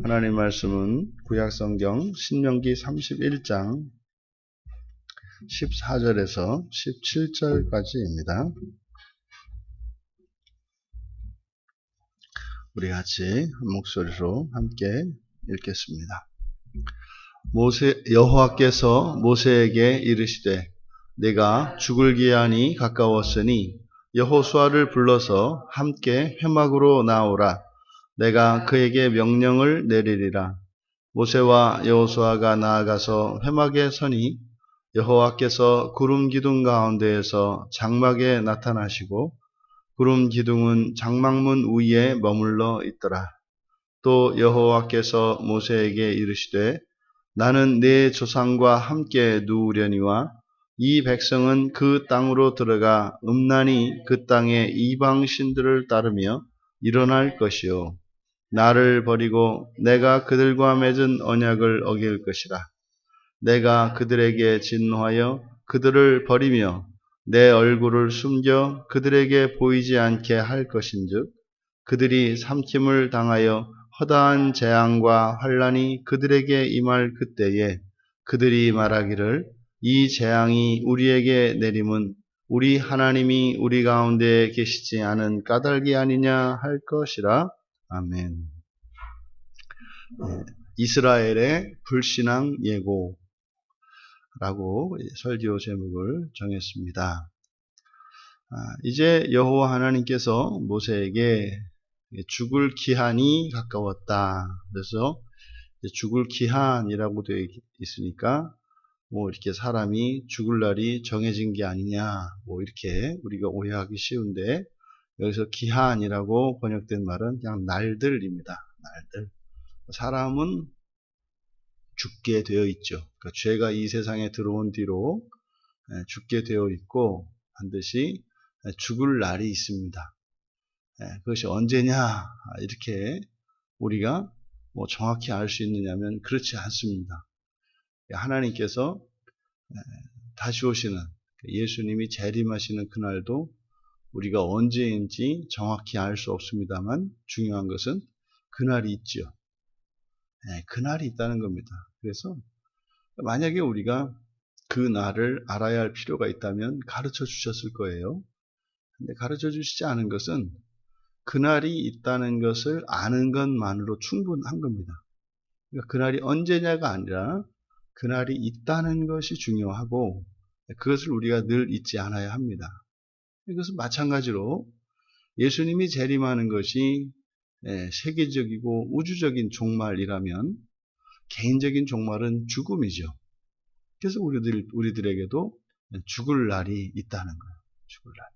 하나님 말씀은 구약성경 신명기 31장 14절에서 17절까지입니다. 우리 같이 한 목소리로 함께 읽겠습니다. 여호와께서 모세에게 이르시되 내가 죽을 기한이 가까웠으니 여호수아를 불러서 함께 회막으로 나오라. 내가 그에게 명령을 내리리라. 모세와 여호수아가 나아가서 회막에 서니 여호와께서 구름 기둥 가운데에서 장막에 나타나시고 구름 기둥은 장막문 위에 머물러 있더라. 또 여호와께서 모세에게 이르시되 나는 네 조상과 함께 누우려니와 이 백성은 그 땅으로 들어가 음란히 그 땅의 이방 신들을 따르며 일어날 것이요 나를 버리고 내가 그들과 맺은 언약을 어길 것이라. 내가 그들에게 진노하여 그들을 버리며 내 얼굴을 숨겨 그들에게 보이지 않게 할 것인즉 그들이 삼킴을 당하여 허다한 재앙과 환난이 그들에게 임할 그때에 그들이 말하기를 이 재앙이 우리에게 내림은 우리 하나님이 우리 가운데 계시지 않은 까닭이 아니냐 할 것이라. 아멘. 이스라엘의 불신앙 예고라고 설교 제목을 정했습니다. 이제 여호와 하나님께서 모세에게 죽을 기한이 가까웠다. 그래서 죽을 기한이라고 되어 있으니까 이렇게 사람이 죽을 날이 정해진 게 아니냐 이렇게 우리가 오해하기 쉬운데 여기서 기한이라고 번역된 말은 그냥 날들입니다. 날들. 사람은 죽게 되어 있죠. 그러니까 죄가 이 세상에 들어온 뒤로 죽게 되어 있고 반드시 죽을 날이 있습니다. 그것이 언제냐 이렇게 우리가 정확히 알 수 있느냐면 그렇지 않습니다. 하나님께서 다시 오시는 예수님이 재림하시는 그날도 우리가 언제인지 정확히 알 수 없습니다만 중요한 것은 그날이 있죠. 그날이 있다는 겁니다. 그래서 만약에 우리가 그 날을 알아야 할 필요가 있다면 가르쳐 주셨을 거예요. 근데 가르쳐 주시지 않은 것은 그날이 있다는 것을 아는 것만으로 충분한 겁니다. 그러니까 그날이 언제냐가 아니라 그날이 있다는 것이 중요하고 그것을 우리가 늘 잊지 않아야 합니다. 이것은 마찬가지로 예수님이 재림하는 것이 세계적이고 우주적인 종말이라면 개인적인 종말은 죽음이죠. 그래서 우리들에게도 죽을 날이 있다는 거예요. 죽을 날.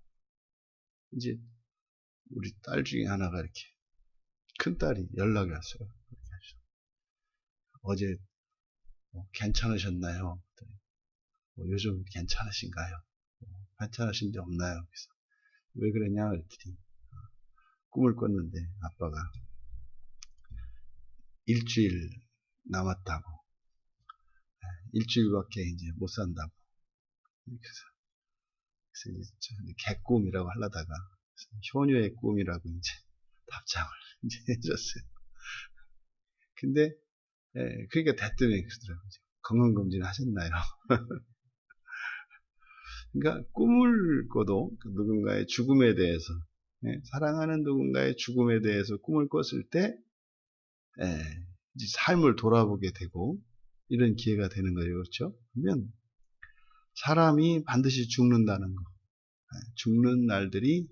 이제 우리 딸 중에 하나가 이렇게 큰 딸이 연락이 왔어요. 어제 괜찮으셨나요? 요즘 괜찮으신가요? 괜찮으신 데 없나요? 그래서 왜 그러냐 그랬더니 꿈을 꿨는데 아빠가 일주일 남았다고, 일주일밖에 이제 못 산다고. 그래서 이제 개꿈이라고 하려다가 효녀의 꿈이라고 이제 답장을 이제 해줬어요. 근데 그러니까 대뜸이 그러더라고요. 건강검진 하셨나요? 그러니까 꿈을 꿔도 누군가의 죽음에 대해서, 사랑하는 누군가의 죽음에 대해서 꿈을 꿨을 때 이제 삶을 돌아보게 되고 이런 기회가 되는 거예요. 그렇죠? 그러면 사람이 반드시 죽는다는 거, 죽는 날들이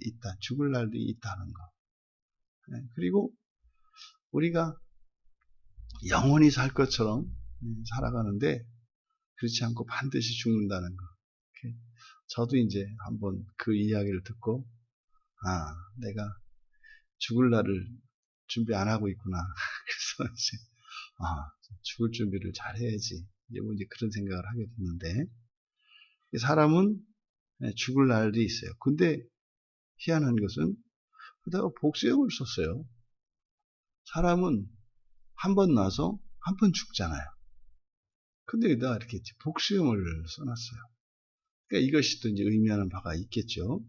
있다, 죽을 날들이 있다는 거. 그리고 우리가 영원히 살 것처럼 살아가는데 그렇지 않고 반드시 죽는다는 거. 저도 이제 한번 그 이야기를 듣고 내가 죽을 날을 준비 안 하고 있구나. 그래서 이제 죽을 준비를 잘 해야지. 이제 그런 생각을 하게 됐는데 사람은 죽을 날이 있어요. 근데 희한한 것은 그다가 복수형을 썼어요. 사람은 한 번 나서 한 번 죽잖아요. 근데 여기다 이렇게 복수형을 써놨어요. 그러니까 이것이 또 이제 의미하는 바가 있겠죠.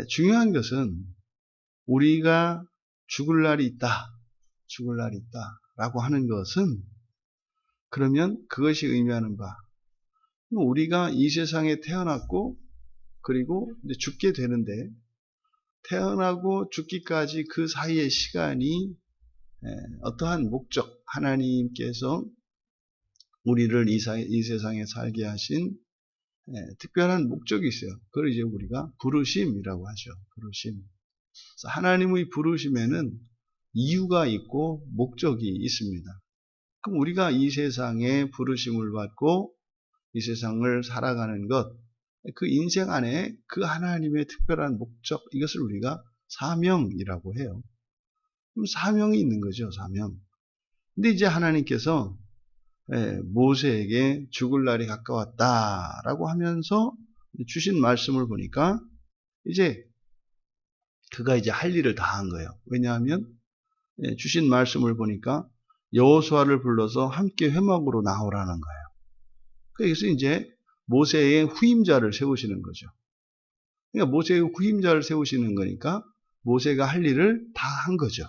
중요한 것은 우리가 죽을 날이 있다. 죽을 날이 있다 라고 하는 것은, 그러면 그것이 의미하는 바, 우리가 이 세상에 태어났고 그리고 이제 죽게 되는데, 태어나고 죽기까지 그 사이의 시간이 어떠한 목적, 하나님께서 우리를 이 세상에 살게 하신 특별한 목적이 있어요. 그걸 이제 우리가 부르심이라고 하죠. 부르심. 그래서 하나님의 부르심에는 이유가 있고 목적이 있습니다. 그럼 우리가 이 세상에 부르심을 받고 이 세상을 살아가는 것, 그 인생 안에 그 하나님의 특별한 목적, 이것을 우리가 사명이라고 해요. 그럼 사명이 있는 거죠, 사명. 근데 이제 하나님께서 모세에게 죽을 날이 가까웠다라고 하면서 주신 말씀을 보니까 이제 그가 이제 할 일을 다 한 거예요. 왜냐하면 주신 말씀을 보니까 여호수아를 불러서 함께 회막으로 나오라는 거예요. 그래서 이제 모세의 후임자를 세우시는 거죠. 그러니까 모세의 후임자를 세우시는 거니까 모세가 할 일을 다 한 거죠.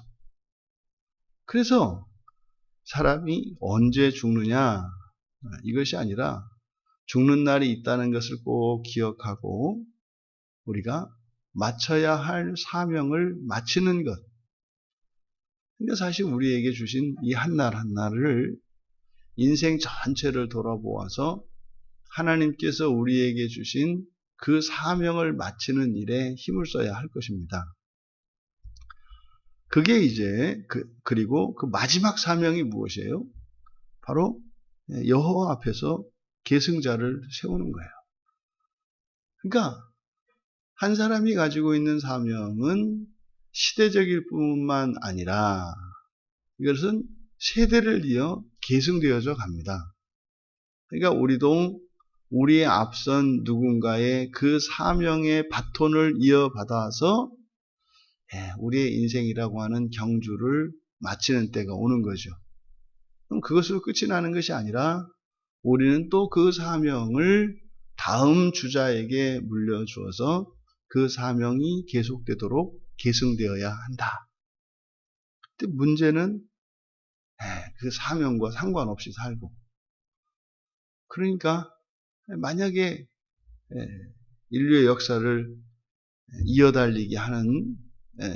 그래서 사람이 언제 죽느냐, 이것이 아니라 죽는 날이 있다는 것을 꼭 기억하고 우리가 마쳐야 할 사명을 마치는 것. 그러니까 사실 우리에게 주신 이 한 날 한 날을, 인생 전체를 돌아보아서 하나님께서 우리에게 주신 그 사명을 마치는 일에 힘을 써야 할 것입니다. 그게 이제 그리고 그 마지막 사명이 무엇이에요? 바로 여호와 앞에서 계승자를 세우는 거예요. 그러니까 한 사람이 가지고 있는 사명은 시대적일 뿐만 아니라 이것은 세대를 이어 계승되어져 갑니다. 그러니까 우리도 우리의 앞선 누군가의 그 사명의 바톤을 이어받아서 우리의 인생이라고 하는 경주를 마치는 때가 오는 거죠. 그럼 그것으로 끝이 나는 것이 아니라 우리는 또 그 사명을 다음 주자에게 물려주어서 그 사명이 계속되도록 계승되어야 한다. 근데 문제는 그 사명과 상관없이 살고, 그러니까 만약에 인류의 역사를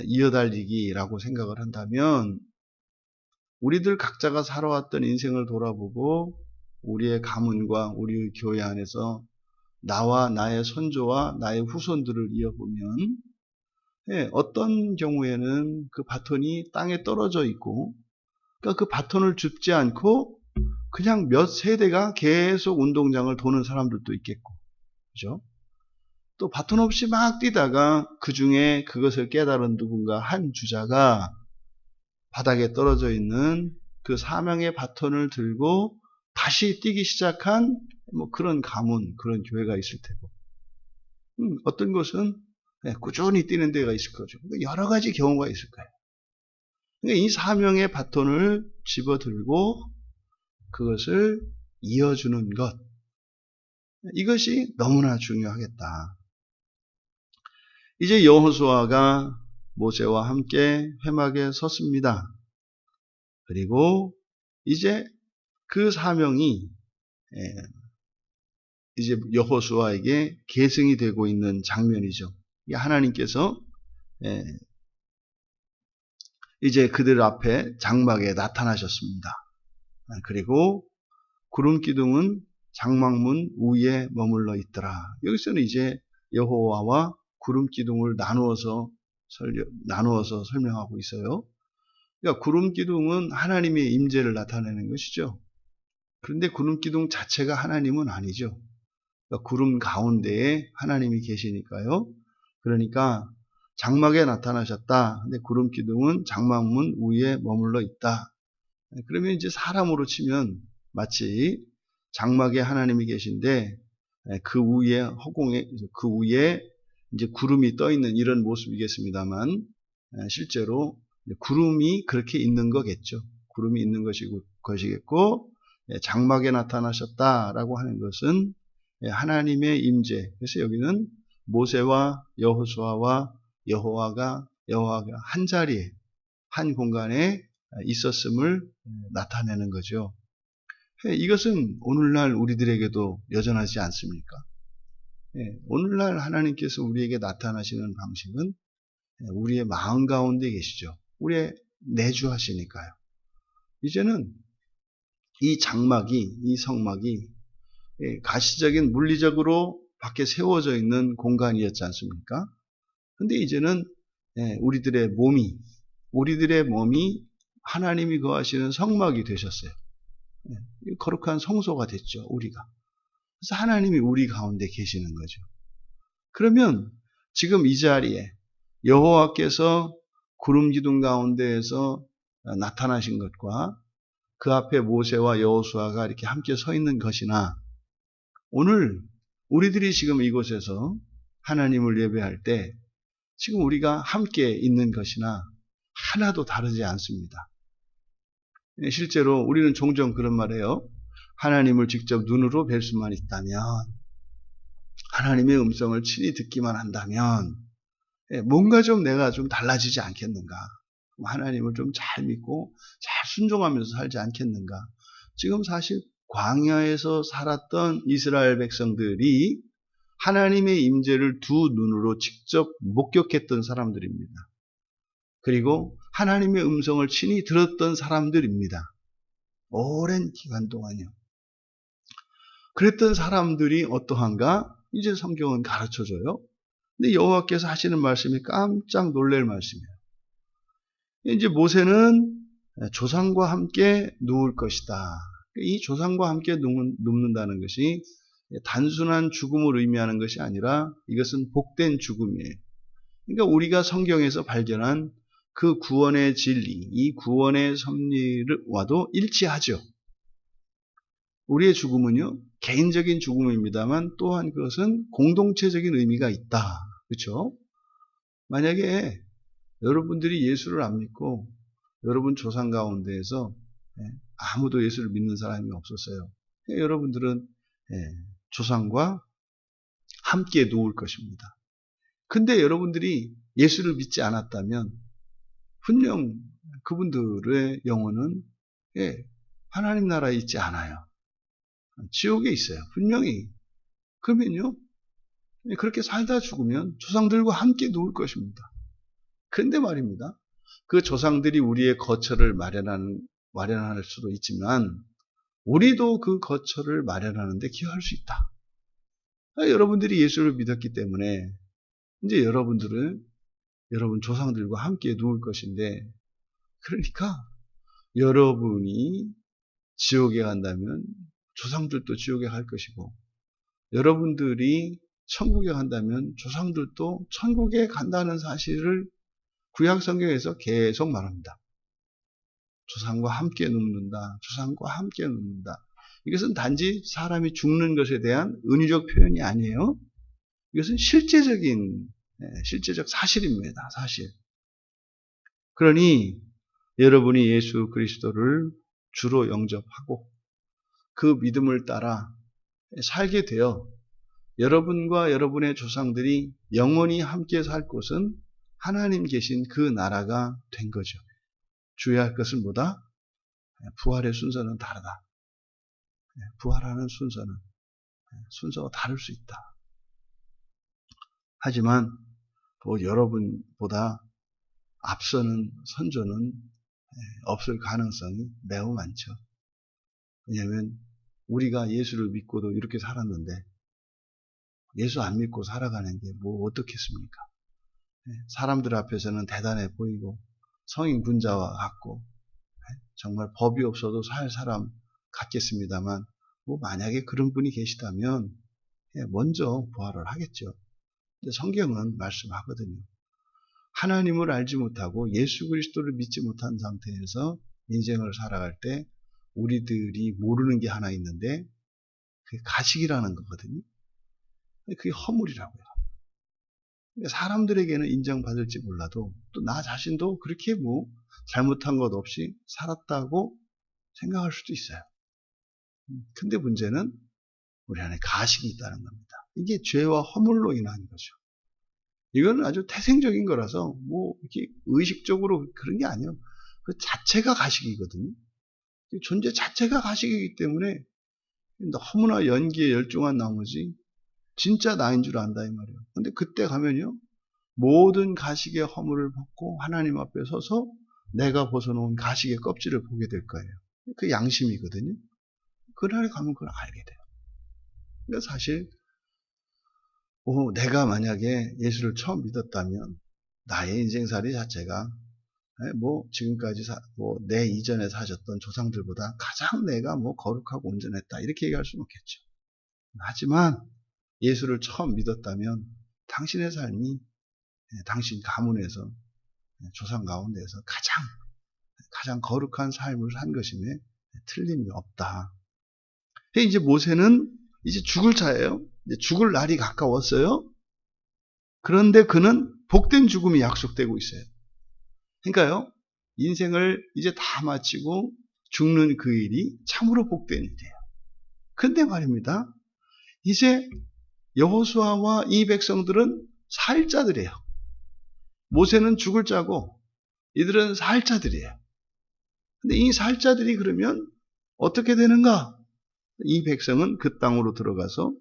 이어달리기라고 생각을 한다면, 우리들 각자가 살아왔던 인생을 돌아보고 우리의 가문과 우리의 교회 안에서 나와 나의 손조와 나의 후손들을 이어보면 어떤 경우에는 그 바톤이 땅에 떨어져 있고, 그러니까 그 바톤을 줍지 않고 그냥 몇 세대가 계속 운동장을 도는 사람들도 있겠고, 그죠? 또 바톤 없이 막 뛰다가 그 중에 그것을 깨달은 누군가 한 주자가 바닥에 떨어져 있는 그 사명의 바톤을 들고 다시 뛰기 시작한 그런 가문, 그런 교회가 있을 테고, 어떤 것은 꾸준히 뛰는 데가 있을 거죠. 여러 가지 경우가 있을 거예요. 그러니까 이 사명의 바톤을 집어들고 그것을 이어주는 것, 이것이 너무나 중요하겠다. 이제 여호수아가 모세와 함께 회막에 섰습니다. 그리고 이제 그 사명이 이제 여호수아에게 계승이 되고 있는 장면이죠. 하나님께서 이제 그들 앞에 장막에 나타나셨습니다. 그리고 구름 기둥은 장막문 위에 머물러 있더라. 여기서는 이제 여호와와 구름 기둥을 나누어서 설명하고 있어요. 그러니까 구름 기둥은 하나님의 임재를 나타내는 것이죠. 그런데 구름 기둥 자체가 하나님은 아니죠. 그러니까 구름 가운데에 하나님이 계시니까요. 그러니까 장막에 나타나셨다. 근데 구름 기둥은 장막문 위에 머물러 있다. 그러면 이제 사람으로 치면 마치 장막에 하나님이 계신데 그 위에 허공에, 그 위에 이제 구름이 떠 있는 이런 모습이겠습니다만, 실제로 구름이 그렇게 있는 거겠죠. 구름이 있는 것이겠고, 장막에 나타나셨다라고 하는 것은 하나님의 임재. 그래서 여기는 모세와 여호수아와 여호와가 한 자리에, 한 공간에 있었음을 나타내는 거죠. 이것은 오늘날 우리들에게도 여전하지 않습니까? 오늘날 하나님께서 우리에게 나타나시는 방식은 우리의 마음 가운데 계시죠. 우리의 내주하시니까요. 이제는 이 장막이, 이 성막이 가시적인 물리적으로 밖에 세워져 있는 공간이었지 않습니까? 근데 이제는 우리들의 몸이 하나님이 거하시는 성막이 되셨어요. 거룩한 성소가 됐죠, 우리가. 그래서 하나님이 우리 가운데 계시는 거죠. 그러면 지금 이 자리에 여호와께서 구름 기둥 가운데에서 나타나신 것과 그 앞에 모세와 여호수아가 이렇게 함께 서 있는 것이나 오늘 우리들이 지금 이곳에서 하나님을 예배할 때 지금 우리가 함께 있는 것이나 하나도 다르지 않습니다. 실제로 우리는 종종 그런 말해요. 하나님을 직접 눈으로 뵐 수만 있다면, 하나님의 음성을 친히 듣기만 한다면 뭔가 좀 내가 좀 달라지지 않겠는가. 하나님을 좀 잘 믿고 잘 순종하면서 살지 않겠는가. 지금 사실 광야에서 살았던 이스라엘 백성들이 하나님의 임재를 두 눈으로 직접 목격했던 사람들입니다. 그리고 하나님의 음성을 친히 들었던 사람들입니다. 오랜 기간 동안요. 그랬던 사람들이 어떠한가? 이제 성경은 가르쳐줘요. 근데 여호와께서 하시는 말씀이 깜짝 놀랄 말씀이에요. 이제 모세는 조상과 함께 누울 것이다. 이 조상과 함께 눕는다는 것이 단순한 죽음을 의미하는 것이 아니라 이것은 복된 죽음이에요. 그러니까 우리가 성경에서 발견한 그 구원의 진리, 이 구원의 섭리와도 일치하죠. 우리의 죽음은요, 개인적인 죽음입니다만 또한 그것은 공동체적인 의미가 있다. 그렇죠? 만약에 여러분들이 예수를 안 믿고 여러분 조상 가운데에서 아무도 예수를 믿는 사람이 없었어요. 여러분들은 조상과 함께 누울 것입니다. 근데 여러분들이 예수를 믿지 않았다면 분명 그분들의 영혼은 하나님 나라에 있지 않아요. 지옥에 있어요. 분명히. 그러면요, 그렇게 살다 죽으면 조상들과 함께 누울 것입니다. 그런데 말입니다. 그 조상들이 우리의 거처를 마련할 수도 있지만 우리도 그 거처를 마련하는데 기여할 수 있다. 여러분들이 예수를 믿었기 때문에 이제 여러분들은 여러분 조상들과 함께 누울 것인데, 그러니까 여러분이 지옥에 간다면 조상들도 지옥에 갈 것이고, 여러분들이 천국에 간다면 조상들도 천국에 간다는 사실을 구약 성경에서 계속 말합니다. 조상과 함께 눕는다. 조상과 함께 눕는다. 이것은 단지 사람이 죽는 것에 대한 은유적 표현이 아니에요. 이것은 실제적 사실입니다. 사실. 그러니 여러분이 예수 그리스도를 주로 영접하고 그 믿음을 따라 살게 되어 여러분과 여러분의 조상들이 영원히 함께 살 곳은 하나님 계신 그 나라가 된 거죠. 주의할 것은 뭐다? 부활의 순서는 다르다. 부활하는 순서가 다를 수 있다. 하지만 여러분보다 앞서는 선조는 없을 가능성이 매우 많죠. 왜냐하면 우리가 예수를 믿고도 이렇게 살았는데 예수 안 믿고 살아가는 게 뭐 어떻겠습니까? 사람들 앞에서는 대단해 보이고 성인 군자와 같고 정말 법이 없어도 살 사람 같겠습니다만 만약에 그런 분이 계시다면 먼저 부활을 하겠죠. 근데 성경은 말씀하거든요. 하나님을 알지 못하고 예수 그리스도를 믿지 못한 상태에서 인생을 살아갈 때 우리들이 모르는 게 하나 있는데 그게 가식이라는 거거든요. 그게 허물이라고요. 사람들에게는 인정받을지 몰라도 또 나 자신도 그렇게 잘못한 것 없이 살았다고 생각할 수도 있어요. 근데 문제는 우리 안에 가식이 있다는 겁니다. 이게 죄와 허물로 인한 거죠. 이거는 아주 태생적인 거라서 이렇게 의식적으로 그런 게 아니에요. 그 자체가 가식이거든요. 존재 자체가 가식이기 때문에 너무나 연기에 열중한 나머지 진짜 나인 줄 안다 이 말이에요. 근데 그때 가면요, 모든 가식의 허물을 벗고 하나님 앞에 서서 내가 벗어놓은 가식의 껍질을 보게 될 거예요. 그 양심이거든요. 그날에 가면 그걸 알게 돼요. 그러니까 사실 내가 만약에 예수를 처음 믿었다면 나의 인생살이 자체가 지금까지 내 이전에 사셨던 조상들보다 가장 내가 거룩하고 온전했다 이렇게 얘기할 수는 없겠죠. 하지만 예수를 처음 믿었다면 당신의 삶이 당신 가문에서 조상 가운데에서 가장 거룩한 삶을 산 것임에 틀림이 없다. 이제 모세는 이제 죽을 차예요. 이제 죽을 날이 가까웠어요. 그런데 그는 복된 죽음이 약속되고 있어요. 그러니까요, 인생을 이제 다 마치고 죽는 그 일이 참으로 복된 일이에요. 근데 말입니다, 이제 여호수아와 이 백성들은 살 자들이에요. 모세는 죽을 자고 이들은 살 자들이에요. 근데 이 살 자들이 그러면 어떻게 되는가? 이 백성은 그 땅으로 들어가서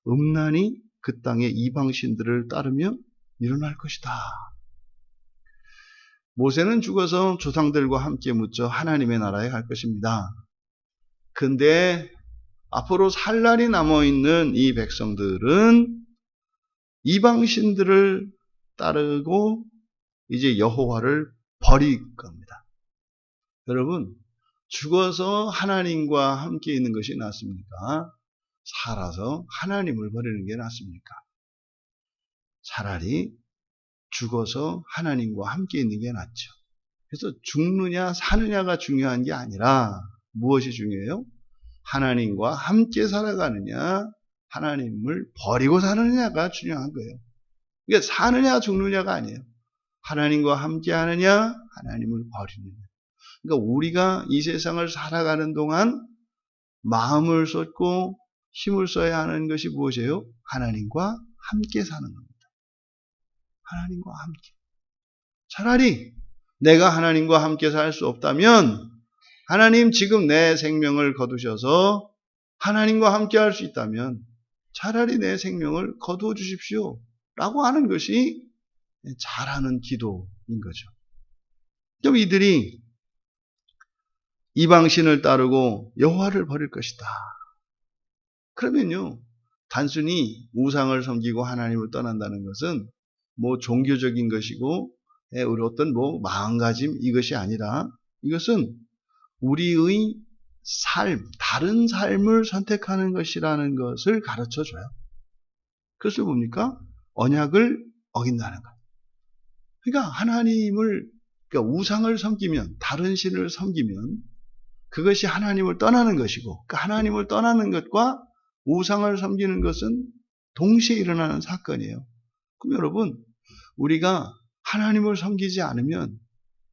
음란히 그 땅의 이방신들을 따르며 일어날 것이다. 모세는 죽어서 조상들과 함께 묻혀 하나님의 나라에 갈 것입니다. 근데 앞으로 살 날이 남아있는 이 백성들은 이방신들을 따르고 이제 여호와를 버릴 겁니다. 여러분, 죽어서 하나님과 함께 있는 것이 낫습니까? 살아서 하나님을 버리는 게 낫습니까? 차라리 죽어서 하나님과 함께 있는 게 낫죠. 그래서 죽느냐 사느냐가 중요한 게 아니라 무엇이 중요해요? 하나님과 함께 살아가느냐, 하나님을 버리고 사느냐가 중요한 거예요. 그러니까 사느냐 죽느냐가 아니에요. 하나님과 함께 하느냐, 하나님을 버리느냐. 그러니까 우리가 이 세상을 살아가는 동안 마음을 쏟고 힘을 써야 하는 것이 무엇이에요? 하나님과 함께 사는 겁니다. 하나님과 함께. 차라리 내가 하나님과 함께 살 수 없다면 하나님 지금 내 생명을 거두셔서 하나님과 함께 할 수 있다면 차라리 내 생명을 거두어 주십시오 라고 하는 것이 잘하는 기도인 거죠. 그럼 이들이 이방신을 따르고 여호와를 버릴 것이다. 그러면요, 단순히 우상을 섬기고 하나님을 떠난다는 것은 종교적인 것이고 우리 어떤 마음가짐 이것이 아니라 이것은 우리의 삶, 다른 삶을 선택하는 것이라는 것을 가르쳐 줘요. 그것을 뭡니까? 언약을 어긴다는 것. 그러니까 그러니까 우상을 섬기면, 다른 신을 섬기면 그것이 하나님을 떠나는 것이고, 그 하나님을 떠나는 것과 우상을 섬기는 것은 동시에 일어나는 사건이에요. 그럼 여러분, 우리가 하나님을 섬기지 않으면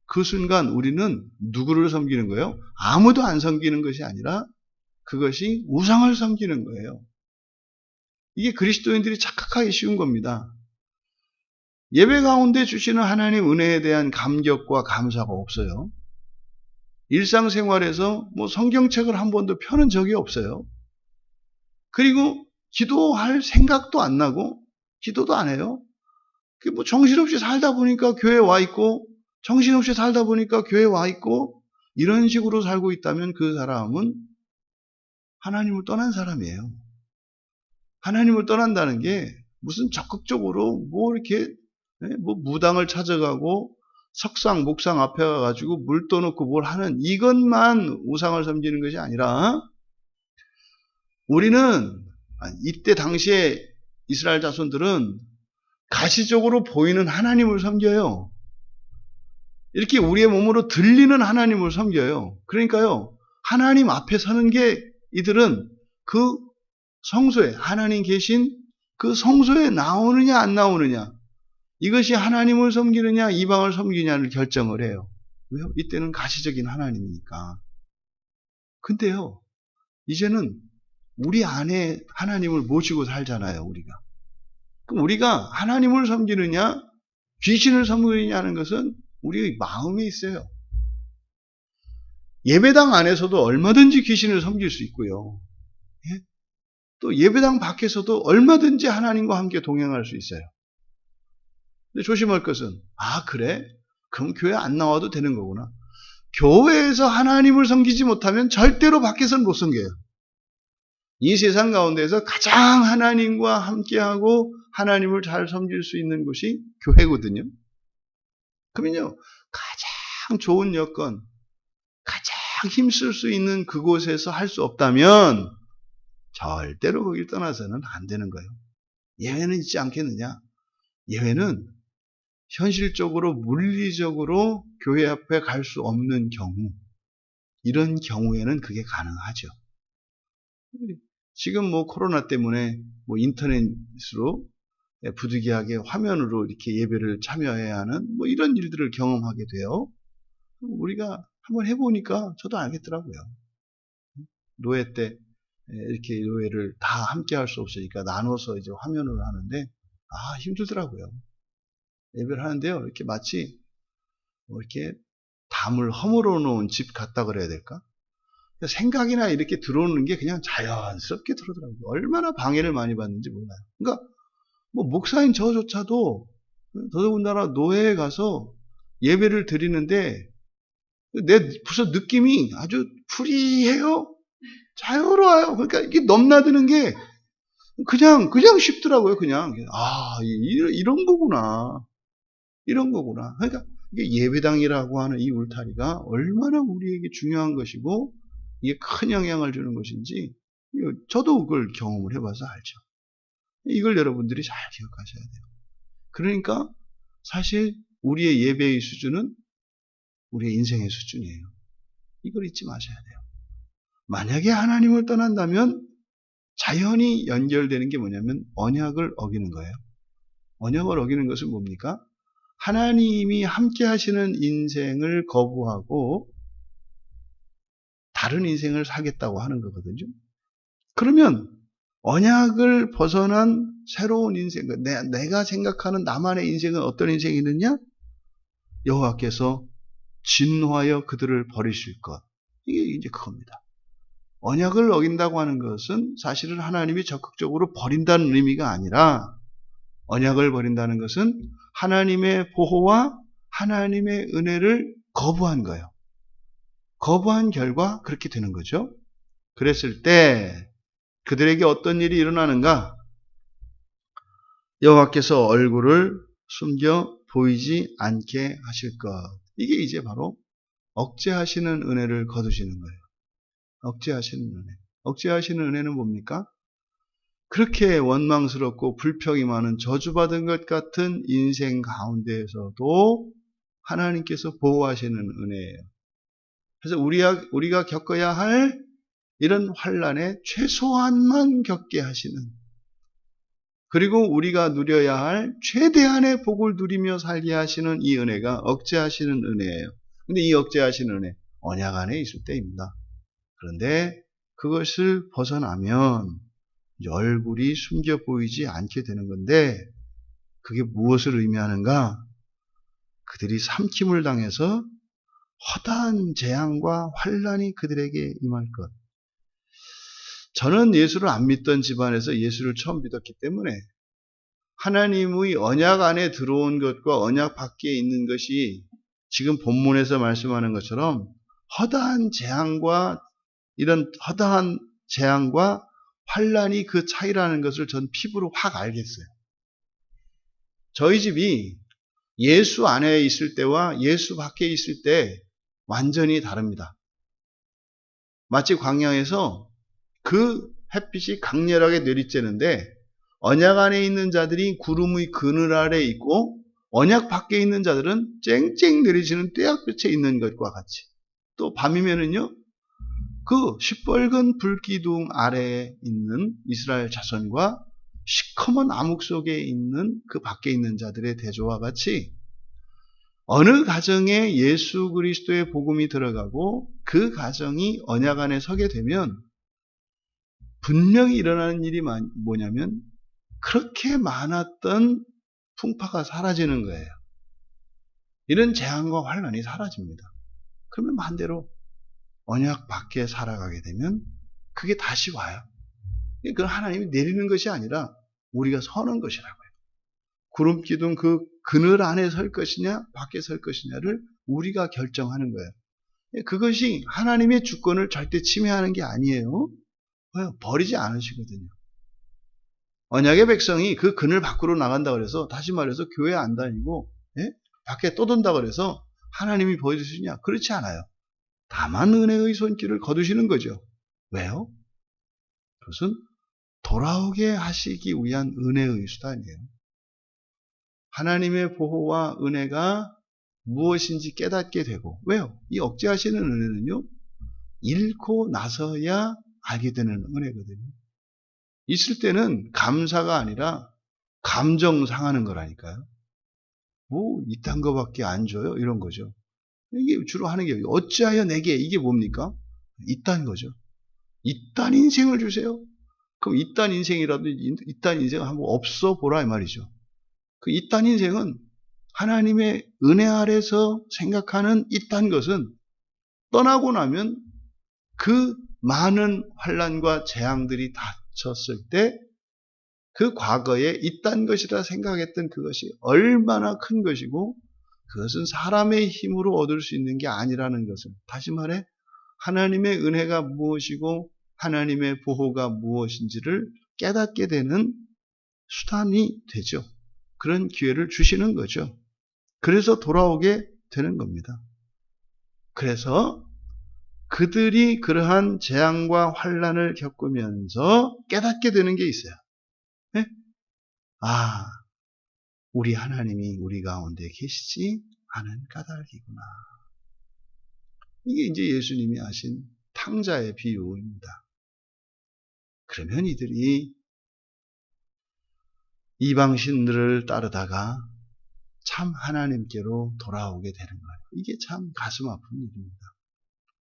그 순간 우리는 누구를 섬기는 거예요? 아무도 안 섬기는 것이 아니라 그것이 우상을 섬기는 거예요. 이게 그리스도인들이 착각하기 쉬운 겁니다. 예배 가운데 주시는 하나님 은혜에 대한 감격과 감사가 없어요. 일상생활에서 성경책을 한 번도 펴는 적이 없어요. 그리고 기도할 생각도 안 나고 기도도 안 해요. 정신없이 살다 보니까 교회에 와 있고 정신없이 살다 보니까 교회에 와 있고 이런 식으로 살고 있다면 그 사람은 하나님을 떠난 사람이에요. 하나님을 떠난다는 게 무슨 적극적으로 이렇게 무당을 찾아가고 석상, 목상 앞에 가가지고 물 떠놓고 뭘 하는 이것만 우상을 섬기는 것이 아니라 우리는 이때 당시에 이스라엘 자손들은 가시적으로 보이는 하나님을 섬겨요. 이렇게 우리의 몸으로 들리는 하나님을 섬겨요. 그러니까요, 하나님 앞에 서는 게 이들은 그 성소에, 하나님 계신 그 성소에 나오느냐 안 나오느냐, 이것이 하나님을 섬기느냐 이방을 섬기느냐를 결정을 해요. 왜요? 이때는 가시적인 하나님이니까. 근데요, 이제는 우리 안에 하나님을 모시고 살잖아요, 우리가. 그럼 우리가 하나님을 섬기느냐 귀신을 섬기느냐 하는 것은 우리의 마음에 있어요. 예배당 안에서도 얼마든지 귀신을 섬길 수 있고요. 예? 또 예배당 밖에서도 얼마든지 하나님과 함께 동행할 수 있어요. 근데 조심할 것은, 그래? 그럼 교회 안 나와도 되는 거구나. 교회에서 하나님을 섬기지 못하면 절대로 밖에서는 못 섬겨요. 이 세상 가운데서 가장 하나님과 함께하고 하나님을 잘 섬길 수 있는 곳이 교회거든요. 그러면요, 가장 좋은 여건, 가장 힘쓸 수 있는 그곳에서 할 수 없다면 절대로 거길 떠나서는 안 되는 거예요. 예외는 있지 않겠느냐? 예외는 현실적으로 물리적으로 교회 앞에 갈 수 없는 경우, 이런 경우에는 그게 가능하죠. 지금 코로나 때문에 인터넷으로 부득이하게 화면으로 이렇게 예배를 참여해야 하는 이런 일들을 경험하게 돼요. 우리가 한번 해보니까 저도 알겠더라고요. 노예 때 이렇게 노예를 다 함께 할 수 없으니까 나눠서 이제 화면으로 하는데 힘들더라고요. 예배를 하는데요, 이렇게 마치 이렇게 담을 허물어 놓은 집 같다 그래야 될까? 생각이나 이렇게 들어오는 게 그냥 자연스럽게 들어오더라고요. 얼마나 방해를 많이 받는지 몰라요. 그러니까 목사인 저조차도 더더군다나 노예에 가서 예배를 드리는데 내 무슨 느낌이 아주 프리해요. 자유로워요. 그러니까 이게 넘나드는 게 그냥 쉽더라고요. 그냥 이런 거구나. 이런 거구나. 그러니까 이게 예배당이라고 하는 이 울타리가 얼마나 우리에게 중요한 것이고 이게 큰 영향을 주는 것인지 저도 그걸 경험을 해봐서 알죠. 이걸 여러분들이 잘 기억하셔야 돼요. 그러니까 사실 우리의 예배의 수준은 우리의 인생의 수준이에요. 이걸 잊지 마셔야 돼요. 만약에 하나님을 떠난다면 자연히 연결되는 게 뭐냐면 언약을 어기는 거예요. 언약을 어기는 것은 뭡니까? 하나님이 함께 하시는 인생을 거부하고 다른 인생을 살겠다고 하는 거거든요. 그러면 언약을 벗어난 새로운 인생, 내가 생각하는 나만의 인생은 어떤 인생이 있느냐? 여호와께서 진노하여 그들을 버리실 것. 이게 이제 그겁니다. 언약을 어긴다고 하는 것은 사실은 하나님이 적극적으로 버린다는 의미가 아니라 언약을 버린다는 것은 하나님의 보호와 하나님의 은혜를 거부한 거예요. 거부한 결과 그렇게 되는 거죠. 그랬을 때 그들에게 어떤 일이 일어나는가? 여호와께서 얼굴을 숨겨 보이지 않게 하실 것. 이게 이제 바로 억제하시는 은혜를 거두시는 거예요. 억제하시는 은혜. 억제하시는 은혜는 뭡니까? 그렇게 원망스럽고 불평이 많은 저주받은 것 같은 인생 가운데에서도 하나님께서 보호하시는 은혜예요. 그래서 우리가 겪어야 할 이런 환난에 최소한만 겪게 하시는, 그리고 우리가 누려야 할 최대한의 복을 누리며 살게 하시는 이 은혜가 억제하시는 은혜예요. 근데 이 억제하시는 은혜, 언약 안에 있을 때입니다. 그런데 그것을 벗어나면 얼굴이 숨겨 보이지 않게 되는 건데, 그게 무엇을 의미하는가? 그들이 삼킴을 당해서 허다한 재앙과 환난이 그들에게 임할 것. 저는 예수를 안 믿던 집안에서 예수를 처음 믿었기 때문에 하나님의 언약 안에 들어온 것과 언약 밖에 있는 것이 지금 본문에서 말씀하는 것처럼 허다한 재앙과 이런 허다한 재앙과 환난이 그 차이라는 것을 전 피부로 확 알겠어요. 저희 집이 예수 안에 있을 때와 예수 밖에 있을 때 완전히 다릅니다. 마치 광야에서 그 햇빛이 강렬하게 내리쬐는데 언약 안에 있는 자들이 구름의 그늘 아래 있고 언약 밖에 있는 자들은 쨍쨍 내리지는 떼약볕에 있는 것과 같이, 또 밤이면은요 그 시뻘건 불기둥 아래에 있는 이스라엘 자손과 시커먼 암흑 속에 있는 그 밖에 있는 자들의 대조와 같이 어느 가정에 예수 그리스도의 복음이 들어가고 그 가정이 언약 안에 서게 되면 분명히 일어나는 일이 뭐냐면 그렇게 많았던 풍파가 사라지는 거예요. 이런 재앙과 환난이 사라집니다. 그러면 반대로 언약 밖에 살아가게 되면 그게 다시 와요. 그건 하나님이 내리는 것이 아니라 우리가 서는 것이라고요. 구름 기둥 그 그늘 안에 설 것이냐 밖에 설 것이냐를 우리가 결정하는 거예요. 그것이 하나님의 주권을 절대 침해하는 게 아니에요. 버리지 않으시거든요. 언약의 백성이 그 그늘 밖으로 나간다 그래서, 다시 말해서 교회 안 다니고 밖에 떠돈다 그래서 하나님이 버리시냐? 그렇지 않아요. 다만 은혜의 손길을 거두시는 거죠. 왜요? 그것은 돌아오게 하시기 위한 은혜의 수단이에요. 하나님의 보호와 은혜가 무엇인지 깨닫게 되고, 왜요? 이 억제하시는 은혜는요, 잃고 나서야 알게 되는 은혜거든요. 있을 때는 감사가 아니라 감정 상하는 거라니까요. 뭐 이딴 거밖에 안 줘요? 이런 거죠. 이게 주로 하는 게 어찌하여 내게, 이게 뭡니까? 이딴 거죠. 이딴 인생을 주세요. 그럼 이딴 인생이라도 이딴 인생 한번 없어 보라 이 말이죠. 그 이딴 인생은 하나님의 은혜 아래서 생각하는 이딴 것은 떠나고 나면 그 많은 환난과 재앙들이 닥쳤을 때 그 과거에 이딴 것이라 생각했던 그것이 얼마나 큰 것이고, 그것은 사람의 힘으로 얻을 수 있는 게 아니라는 것을, 다시 말해 하나님의 은혜가 무엇이고 하나님의 보호가 무엇인지를 깨닫게 되는 수단이 되죠. 그런 기회를 주시는 거죠. 그래서 돌아오게 되는 겁니다. 그래서 그들이 그러한 재앙과 환난을 겪으면서 깨닫게 되는 게 있어요. 네? 아, 우리 하나님이 우리 가운데 계시지 않은 까닭이구나. 이게 이제 예수님이 하신 탕자의 비유입니다. 그러면 이들이 이방신들을 따르다가 참 하나님께로 돌아오게 되는 거예요. 이게 참 가슴 아픈 일입니다.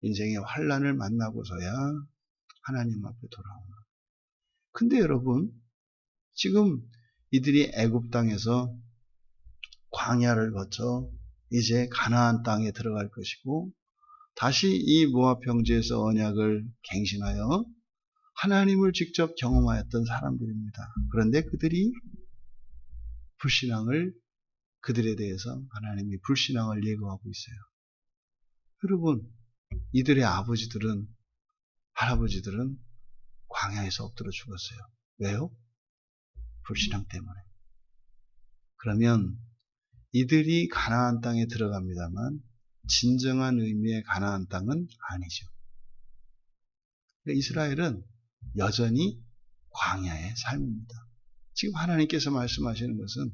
인생의 환난을 만나고서야 하나님 앞에 돌아오는. 근데 여러분, 지금 이들이 애굽 땅에서 광야를 거쳐 이제 가나안 땅에 들어갈 것이고, 다시 이 모압 평지에서 언약을 갱신하여 하나님을 직접 경험하였던 사람들입니다. 그런데 그들이 그들에 대해서 하나님이 불신앙을 예고하고 있어요. 여러분, 이들의 아버지들은, 할아버지들은 광야에서 엎드려 죽었어요. 왜요? 불신앙 때문에. 그러면 이들이 가나안 땅에 들어갑니다만 진정한 의미의 가나안 땅은 아니죠. 이스라엘은 여전히 광야의 삶입니다. 지금 하나님께서 말씀하시는 것은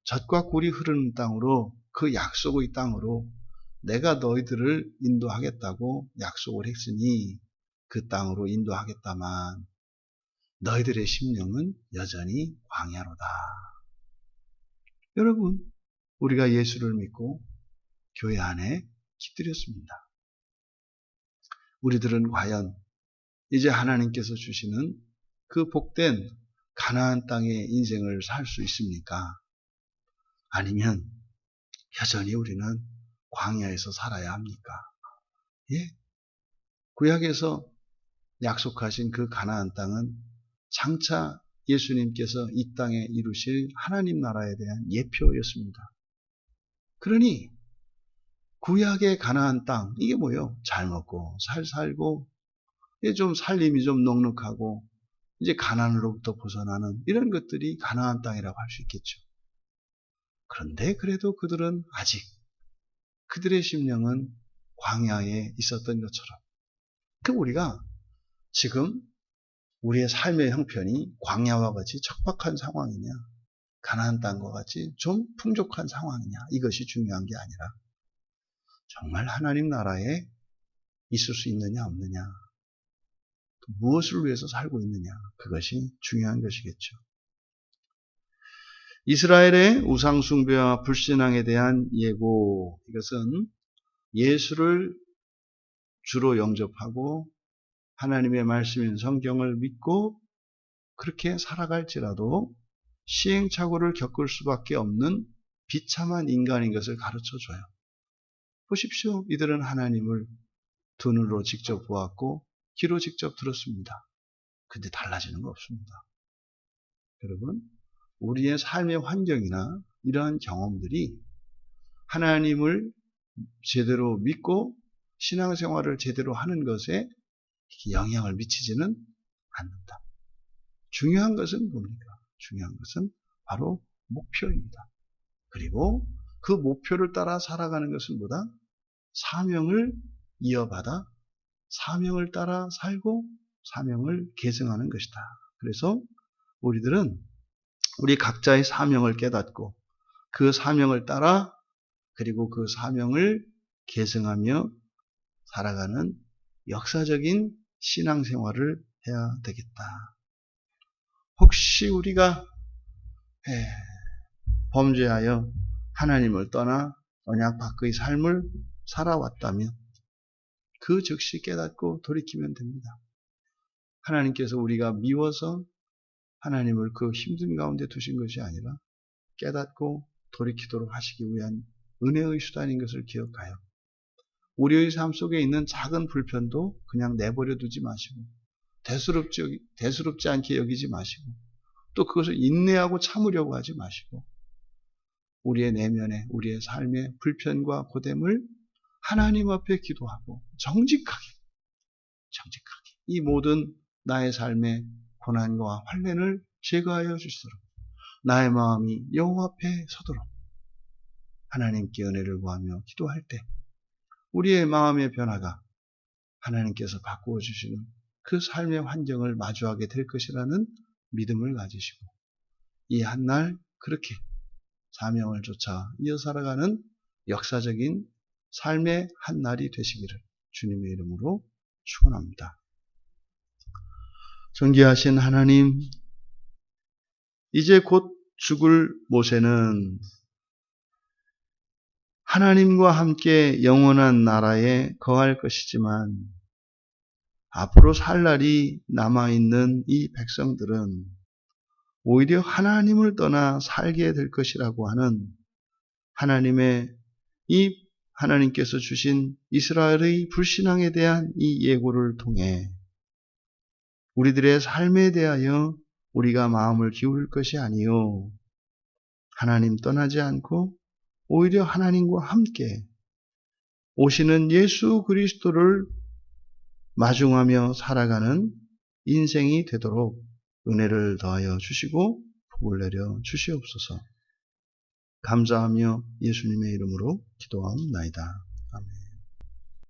젖과 꿀이 흐르는 땅으로, 그 약속의 땅으로 내가 너희들을 인도하겠다고 약속을 했으니 그 땅으로 인도하겠다만 너희들의 심령은 여전히 광야로다. 여러분, 우리가 예수를 믿고 교회 안에 깃들였습니다. 우리들은 과연 이제 하나님께서 주시는 그 복된 가나안 땅의 인생을 살 수 있습니까? 아니면 여전히 우리는 광야에서 살아야 합니까? 예? 구약에서 약속하신 그 가나안 땅은 장차 예수님께서 이 땅에 이루실 하나님 나라에 대한 예표였습니다. 그러니 구약의 가나안 땅, 이게 뭐예요? 잘 먹고 잘 살고 좀 살림이 좀 넉넉하고 이제 가난으로부터 벗어나는 이런 것들이 가나안 땅이라고 할 수 있겠죠. 그런데 그래도 그들은 아직 그들의 심령은 광야에 있었던 것처럼, 그 우리가 지금 우리의 삶의 형편이 광야와 같이 척박한 상황이냐, 가나안 땅과 같이 좀 풍족한 상황이냐, 이것이 중요한 게 아니라 정말 하나님 나라에 있을 수 있느냐 없느냐, 무엇을 위해서 살고 있느냐, 그것이 중요한 것이겠죠. 이스라엘의 우상숭배와 불신앙에 대한 예고, 이것은 예수를 주로 영접하고 하나님의 말씀인 성경을 믿고 그렇게 살아갈지라도 시행착오를 겪을 수밖에 없는 비참한 인간인 것을 가르쳐줘요. 보십시오. 이들은 하나님을 두 눈으로 직접 보았고 귀로 직접 들었습니다. 근데 달라지는 거 없습니다. 여러분, 우리의 삶의 환경이나 이러한 경험들이 하나님을 제대로 믿고 신앙생활을 제대로 하는 것에 영향을 미치지는 않는다. 중요한 것은 뭡니까? 중요한 것은 바로 목표입니다. 그리고 그 목표를 따라 살아가는 것은 뭐다? 사명을 이어받아 사명을 따라 살고 사명을 계승하는 것이다. 그래서 우리들은 우리 각자의 사명을 깨닫고 그 사명을 따라 그리고 그 사명을 계승하며 살아가는 역사적인 신앙생활을 해야 되겠다. 혹시 우리가 범죄하여 하나님을 떠나 언약 밖의 삶을 살아왔다면 그 즉시 깨닫고 돌이키면 됩니다. 하나님께서 우리가 미워서 하나님을 그 힘든 가운데 두신 것이 아니라 깨닫고 돌이키도록 하시기 위한 은혜의 수단인 것을 기억하여 우리의 삶 속에 있는 작은 불편도 그냥 내버려 두지 마시고 대수롭지 않게 여기지 마시고 또 그것을 인내하고 참으려고 하지 마시고 우리의 내면에 우리의 삶의 불편과 고됨을 하나님 앞에 기도하고 정직하게 이 모든 나의 삶의 고난과 환난을 제거하여 주시도록 나의 마음이 여호와 앞에 서도록 하나님께 은혜를 구하며 기도할 때 우리의 마음의 변화가 하나님께서 바꾸어 주시는 그 삶의 환경을 마주하게 될 것이라는 믿음을 가지시고 이 한날 그렇게 사명을 쫓아 이어 살아가는 역사적인 삶의 한날이 되시기를 주님의 이름으로 축원합니다. 존귀하신 하나님, 이제 곧 죽을 모세는 하나님과 함께 영원한 나라에 거할 것이지만 앞으로 살 날이 남아있는 이 백성들은 오히려 하나님을 떠나 살게 될 것이라고 하는 하나님께서 주신 이스라엘의 불신앙에 대한 이 예고를 통해 우리들의 삶에 대하여 우리가 마음을 기울일 것이 아니요 하나님 떠나지 않고 오히려 하나님과 함께 오시는 예수 그리스도를 마중하며 살아가는 인생이 되도록 은혜를 더하여 주시고 복을 내려 주시옵소서. 감사하며 예수님의 이름으로 기도하옵나이다.